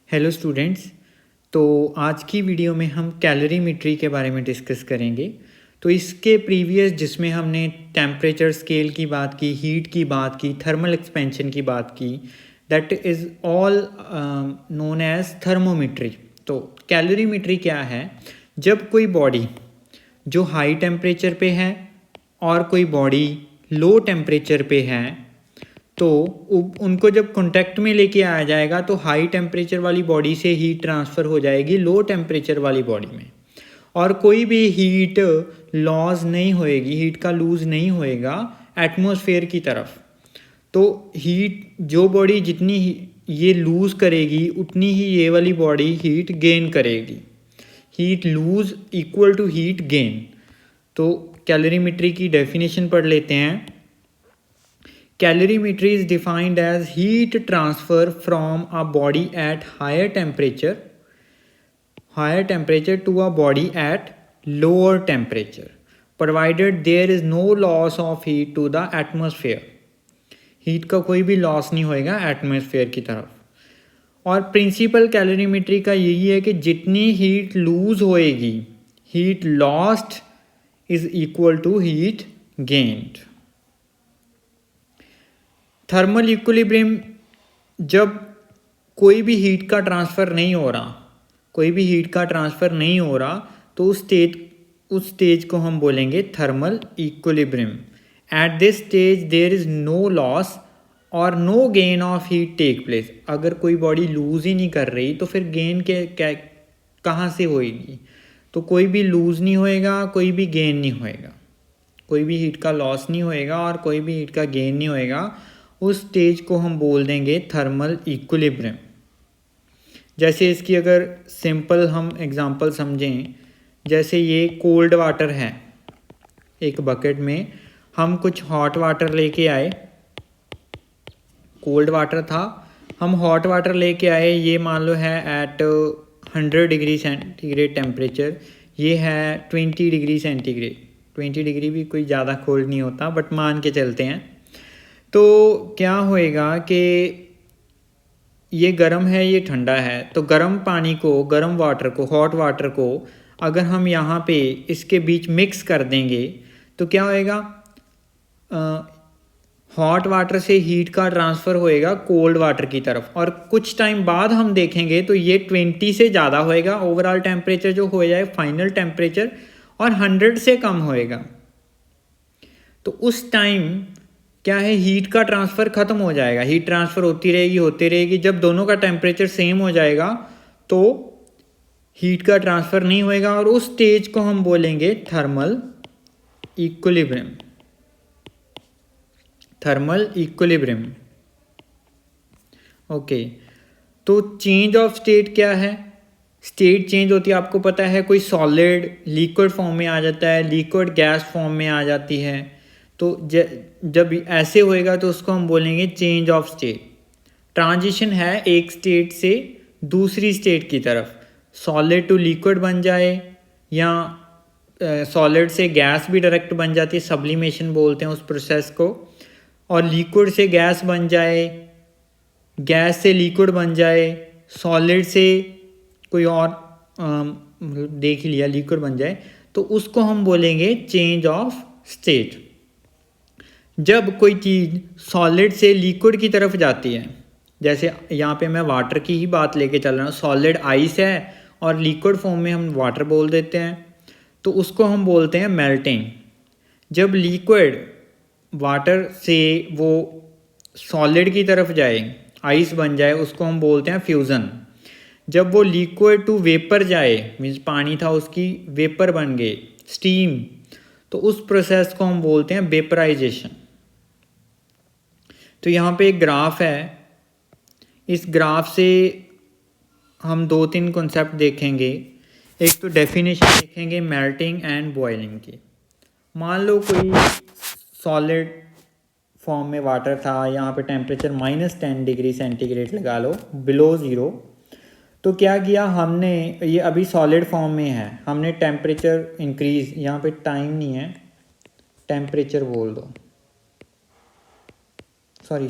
Hello students. तो आज की वीडियो में हम कैलोरीमेट्री के बारे में डिस्कस करेंगे। तो इसके प्रीवियस जिसमें हमने टेम्परेचर स्केल की बात की, हीट की बात की, थर्मल एक्सपेंशन की बात की, that is all known as thermometry. तो कैलोरीमेट्री क्या है? जब कोई बॉडी जो हाई टेम्परेचर पे है और कोई बॉडी लो टेम्परेचर पे है, तो उनको जब कांटेक्ट में लेके आया जाएगा तो हाई टेम्परेचर वाली बॉडी से हीट ट्रांसफ़र हो जाएगी लो टेम्परेचर वाली बॉडी में, और कोई भी हीट लॉस नहीं होएगी, हीट का लूज़ नहीं होएगा एटमॉस्फेयर की तरफ। तो हीट जो बॉडी जितनी ये लूज़ करेगी उतनी ही ये वाली बॉडी हीट गेन करेगी। Heat lose equal to heat gain. तो कैलोरीमेट्री की डेफिनेशन पढ़ लेते हैं। Calorimetry is defined as heat transfer from a body at higher temperature to a body at lower temperature, provided there is no loss of heat to the atmosphere. Heat का कोई भी loss नहीं होएगा atmosphere की तरफ। और principal calorimetry का यही है कि जितनी हीट लूज होएगी, heat lost is equal to heat gained. Thermal equilibrium, जब कोई भी हीट का ट्रांसफ़र नहीं हो रहा, तो उस स्टेज को हम बोलेंगे thermal equilibrium. At this stage there is no loss और no gain of heat take place. अगर कोई बॉडी लूज़ ही नहीं कर रही तो फिर गेन कहाँ से होएगी? तो कोई भी लूज़ नहीं होएगा, कोई भी गेन नहीं होएगा, कोई भी हीट का लॉस नहीं होएगा और कोई भी हीट का गेन नहीं होएगा। उस स्टेज को हम बोल देंगे थर्मल इक्विलिब्रियम। जैसे इसकी अगर सिंपल हम एग्जांपल समझें, जैसे ये कोल्ड वाटर है, एक बकेट में हम कुछ हॉट वाटर लेके आए। कोल्ड वाटर था, हम हॉट वाटर लेके आए, ये मान लो है एट 100 डिग्री सेंटीग्रेड टेम्परेचर, ये है 20 डिग्री सेंटीग्रेड। 20 डिग्री भी कोई ज़्यादा कोल्ड नहीं होता, बट मान के चलते हैं। तो क्या होएगा कि ये गर्म है, ये ठंडा है, तो गर्म पानी को, गर्म वाटर को, हॉट वाटर को अगर हम यहाँ पे इसके बीच मिक्स कर देंगे तो क्या होएगा? हॉट वाटर से हीट का ट्रांसफ़र होएगा कोल्ड वाटर की तरफ, और कुछ टाइम बाद हम देखेंगे तो ये 20 से ज़्यादा होएगा। ओवरऑल टेम्परेचर जो हो जाए फाइनल टेम्परेचर, और 100 से कम होएगा। तो उस टाइम क्या है, हीट का ट्रांसफ़र ख़त्म हो जाएगा, हीट ट्रांसफ़र होती रहेगी। जब दोनों का टेम्परेचर सेम हो जाएगा तो हीट का ट्रांसफ़र नहीं होएगा, और उस स्टेज को हम बोलेंगे thermal equilibrium. Thermal equilibrium. Okay, तो चेंज ऑफ स्टेट क्या है? स्टेट चेंज होती है, आपको पता है, कोई सॉलिड लिक्विड फॉर्म में आ जाता है, लिक्विड गैस फॉर्म में आ जाती है। तो जब ऐसे होएगा तो उसको हम बोलेंगे चेंज ऑफ स्टेट। ट्रांजिशन है एक स्टेट से दूसरी स्टेट की तरफ, सॉलिड टू लिक्विड बन जाए, या सॉलिड से गैस भी डायरेक्ट बन जाती है, सब्लिमेशन बोलते हैं उस प्रोसेस को। और लिक्विड से गैस बन जाए, गैस से लिक्विड बन जाए, सॉलिड से कोई और देख ही लिया लिक्विड बन जाए, तो उसको हम बोलेंगे चेंज ऑफ स्टेट। जब कोई चीज़ सॉलिड से लिक्विड की तरफ जाती है, जैसे यहाँ पे मैं वाटर की ही बात लेके चल रहा हूँ, सॉलिड आइस है और लिक्विड फॉर्म में हम वाटर बोल देते हैं, तो उसको हम बोलते हैं मेल्टिंग। जब लिक्विड वाटर से वो सॉलिड की तरफ जाए, आइस बन जाए, उसको हम बोलते हैं फ्यूज़न। जब वो लिक्विड टू वेपर जाए, मीन्स पानी था उसकी वेपर बन गए, स्टीम, तो उस प्रोसेस को हम बोलते हैं वेपराइजेशन। तो यहाँ पे एक ग्राफ है, इस ग्राफ से हम 2-3 कॉन्सेप्ट देखेंगे। एक तो डेफिनेशन देखेंगे मेल्टिंग एंड बॉइलिंग की। मान लो कोई सॉलिड फॉर्म में वाटर था, यहाँ पे टेम्परेचर -10 डिग्री सेंटीग्रेड लगा लो, बिलो ज़ीरो। तो क्या किया हमने, ये अभी सॉलिड फॉर्म में है, हमने टेम्परेचर इंक्रीज़, यहाँ पे टाइम नहीं है, टेम्परेचर बोल दो, सॉरी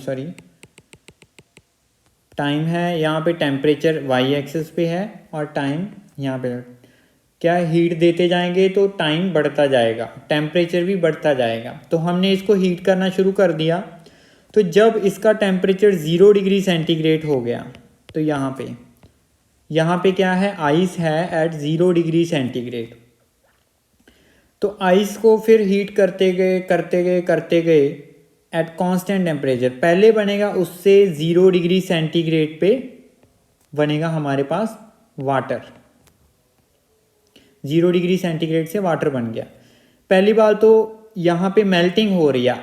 टाइम है यहाँ पे, टेम्परेचर वाई एक्सिस पे है और टाइम यहाँ पे। क्या हीट देते जाएंगे तो टाइम बढ़ता जाएगा, टेम्परेचर भी बढ़ता जाएगा। तो हमने इसको हीट करना शुरू कर दिया, तो जब इसका टेम्परेचर 0 डिग्री सेंटीग्रेड हो गया तो यहाँ पे क्या है, आइस है एट 0 डिग्री सेंटीग्रेड। तो आइस को फिर हीट करते गए एट कांस्टेंट टेम्परेचर, पहले बनेगा उससे 0 डिग्री सेंटीग्रेड पे बनेगा हमारे पास वाटर। 0 डिग्री सेंटीग्रेड से वाटर बन गया। पहली बात तो यहाँ पे मेल्टिंग हो रही है,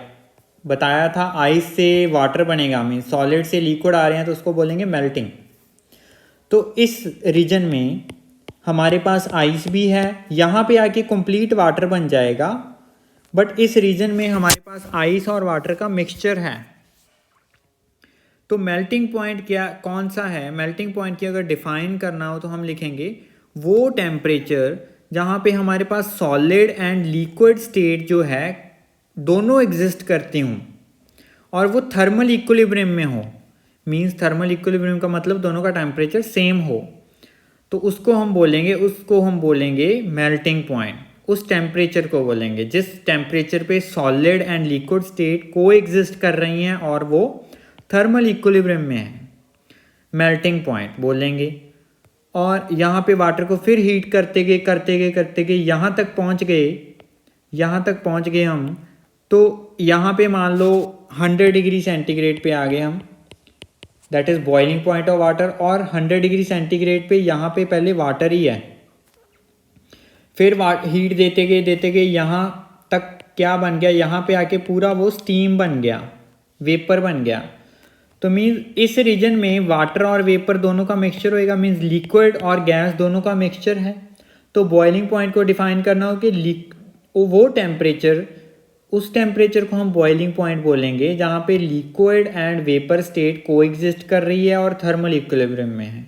बताया था आइस से वाटर बनेगा, मीन सॉलिड से लिक्विड आ रहे हैं तो उसको बोलेंगे मेल्टिंग। तो इस रीजन में हमारे पास आइस भी है, यहाँ पे आके कंप्लीट वाटर बन जाएगा, बट इस रीजन में हमारे पास आइस और वाटर का मिक्सचर है। तो मेल्टिंग पॉइंट क्या कौन सा है, मेल्टिंग पॉइंट की अगर डिफाइन करना हो तो हम लिखेंगे वो टेम्परेचर जहाँ पे हमारे पास सॉलिड एंड लिक्विड स्टेट जो है दोनों एग्जिस्ट करती हूँ और वो थर्मल इक्विलिब्रियम में हो। मींस थर्मल इक्विलिब्रियम का मतलब दोनों का टेम्परेचर सेम हो, तो उसको हम बोलेंगे मेल्टिंग पॉइंट। उस टेम्परेचर को बोलेंगे जिस टेम्परेचर पे सॉलिड एंड लिक्विड स्टेट को एग्जिस्ट कर रही हैं और वो थर्मल इक्विलिब्रियम में है, मेल्टिंग पॉइंट बोलेंगे। और यहाँ पे वाटर को फिर हीट करते गए यहाँ तक पहुँच गए हम। तो यहाँ पे मान लो 100 डिग्री सेंटीग्रेड पे आ गए हम, that is boiling point of water. और 100 डिग्री सेंटीग्रेड पे यहाँ पे पहले वाटर ही है, फिर हीट देते गए यहाँ तक क्या बन गया, यहाँ पे आके पूरा वो स्टीम बन गया, वेपर बन गया। तो मीन्स इस रीजन में वाटर और वेपर दोनों का मिक्सचर होएगा, मीन्स लिक्विड और गैस दोनों का मिक्सचर है। तो बॉइलिंग पॉइंट को डिफाइन करना हो कि वो टेम्परेचर, उस टेम्परेचर को हम बॉइलिंग पॉइंट बोलेंगे जहाँ पे लिक्विड एंड वेपर स्टेट को एग्जिस्ट कर रही है और थर्मल इक्विलिब्रियम में है।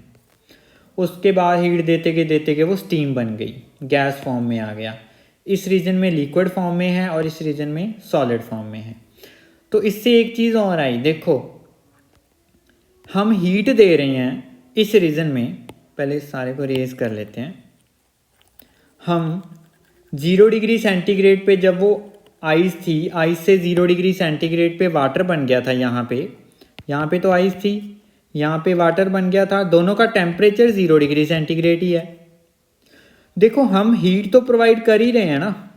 उसके बाद हीट देते गए वो स्टीम बन गई, गैस फॉर्म में आ गया। इस रीजन में लिक्विड फॉर्म में है और इस रीजन में सॉलिड फॉर्म में है। तो इससे एक चीज़ और आई, देखो हम हीट दे रहे हैं इस रीजन में, पहले सारे को रेज कर लेते हैं। हम 0 डिग्री सेंटीग्रेड पे जब वो आइस थी, आइस से 0 डिग्री सेंटीग्रेड पे वाटर बन गया था, यहाँ पे तो आइस थी, यहाँ पे वाटर बन गया था, दोनों का टेम्परेचर 0 डिग्री सेंटीग्रेड ही है। देखो हम हीट तो प्रोवाइड कर ही रहे हैं ना,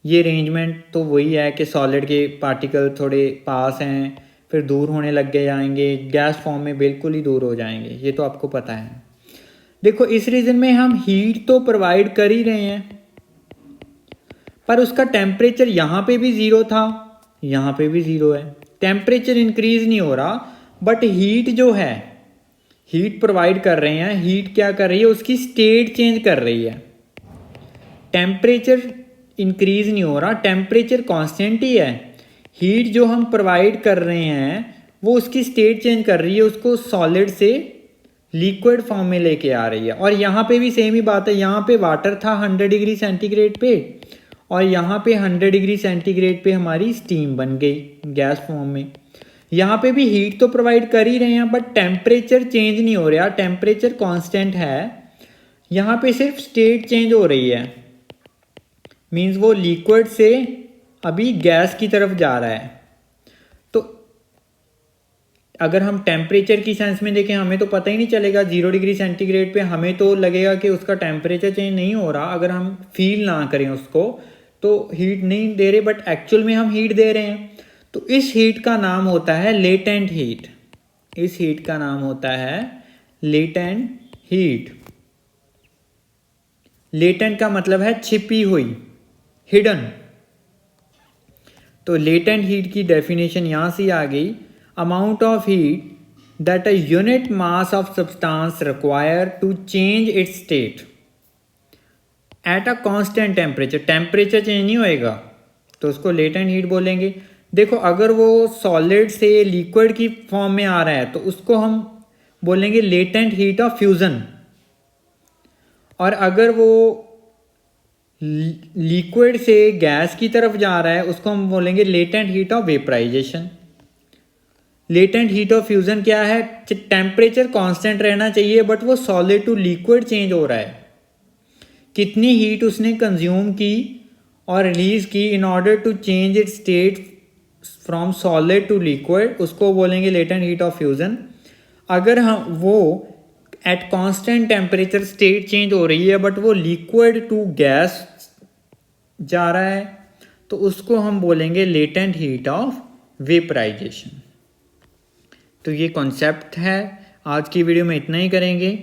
ये अरेंजमेंट तो वही है कि सॉलिड के पार्टिकल थोड़े पास हैं फिर दूर होने लग गए जाएंगे, गैस फॉर्म में बिल्कुल ही दूर हो जाएंगे, ये तो आपको पता है। देखो इस रीजन में हम हीट तो प्रोवाइड कर ही रहे हैं, पर उसका टेम्परेचर यहाँ पे भी 0 था, यहाँ पे भी 0 है, टेम्परेचर इंक्रीज नहीं हो रहा, बट हीट जो है, हीट प्रोवाइड कर रहे हैं, हीट क्या कर रही है, उसकी स्टेट चेंज कर रही है। टेम्परेचर इंक्रीज नहीं हो रहा, टेम्परेचर कांस्टेंट ही है, हीट जो हम प्रोवाइड कर रहे हैं वो उसकी स्टेट चेंज कर रही है, उसको सॉलिड से लिक्विड फॉर्म में लेके आ रही है। और यहाँ पे भी सेम ही बात है, यहाँ पे वाटर था 100 डिग्री सेंटीग्रेड पे और यहाँ पे 100 डिग्री सेंटीग्रेड पे हमारी स्टीम बन गई गैस फॉर्म में। यहाँ पे भी हीट तो प्रोवाइड कर ही रहे हैं, बट टेम्परेचर चेंज नहीं हो रहा, टेम्परेचर कांस्टेंट है, यहाँ पे सिर्फ स्टेट चेंज हो रही है। मीन्स वो लिक्विड से अभी गैस की तरफ जा रहा है। तो अगर हम टेम्परेचर की सेंस में देखें, हमें तो पता ही नहीं चलेगा 0 डिग्री सेंटीग्रेड पे, हमें तो लगेगा कि उसका टेम्परेचर चेंज नहीं हो रहा अगर हम फील ना करें उसको, तो हीट नहीं दे रहे, बट एक्चुअल में हम हीट दे रहे हैं। तो इस हीट का नाम होता है लेटेंट हीट, इस हीट का नाम होता है लेटेंट हीट। लेटेंट का मतलब है छिपी हुई, हिडन। तो लेटेंट हीट की डेफिनेशन यहाँ से आ गई, amount of heat that a unit mass of substance require to change its state at a constant temperature. Temperature change नहीं होएगा तो उसको लेटेंट हीट बोलेंगे। देखो अगर वो सॉलिड से लिक्विड की फॉर्म में आ रहा है तो उसको हम बोलेंगे लेटेंट हीट ऑफ फ्यूजन, और अगर वो लिक्विड से गैस की तरफ जा रहा है उसको हम बोलेंगे latent heat of vaporisation. Latent heat of fusion क्या है, टेम्परेचर कांस्टेंट रहना चाहिए बट वो सॉलिड टू लिक्विड चेंज हो रहा है। कितनी हीट उसने कंज्यूम की और रिलीज की in order to change it state from solid to liquid, उसको बोलेंगे लेटेंट हीट ऑफ फ्यूज़न। अगर हम वो at constant temperature state change हो रही है बट वो लिक्विड टू गैस जा रहा है तो उसको हम बोलेंगे लेटेंट हीट ऑफ वेपराइजेशन। तो ये कॉन्सेप्ट है। आज की वीडियो में इतना ही करेंगे।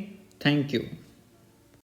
Thank you.